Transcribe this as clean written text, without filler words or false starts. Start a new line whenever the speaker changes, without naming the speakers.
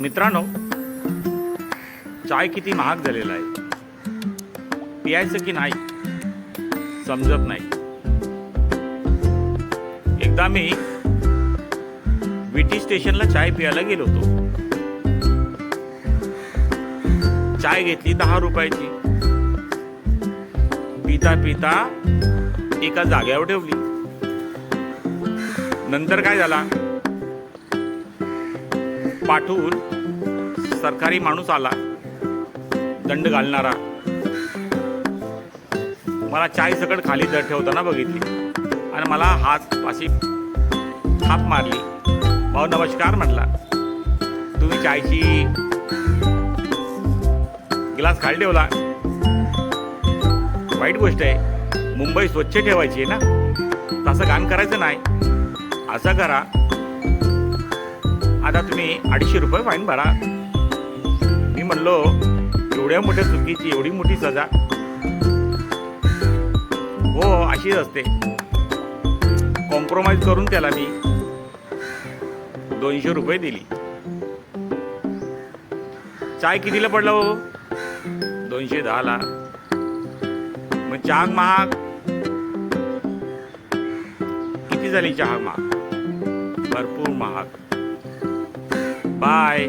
मित्रांनो, चाय किती महाग झालेला आहे, पियायचं की नाही समजत नाही. एकदा मी विटी स्टेशनला चाय प्यायला गेलो होतो. चाय घेतली 10 रुपयाची. पिता पिता एका जाग्यावर ठेवली. नंतर काय झाला, पाठवून सरकारी माणूस आला, दंड घालणारा. मला चाय सकट खाली दर ठेवताना बघितली आणि मला हात अशी थाप मारली. भाऊ नमस्कार म्हटला, तुम्ही चायची ग्लास खाली ठेवला, वाईट गोष्ट आहे. मुंबई स्वच्छ ठेवायची आहे ना, तसं घाण करायचं नाही. असं करा, आता तुम्ही 250 रुपये फाईन भरा. मी म्हणलो, एवढ्या मोठ्या चुकीची एवढी मोठी सजा? हो, अशीच असते. कॉम्प्रोमाइज करून त्याला मी 200 रुपये दिली. चाय कितीला पडला हो? 210 ला. मग चहा महाग किती झाली? चहा महाग, भरपूर महाग. बाय.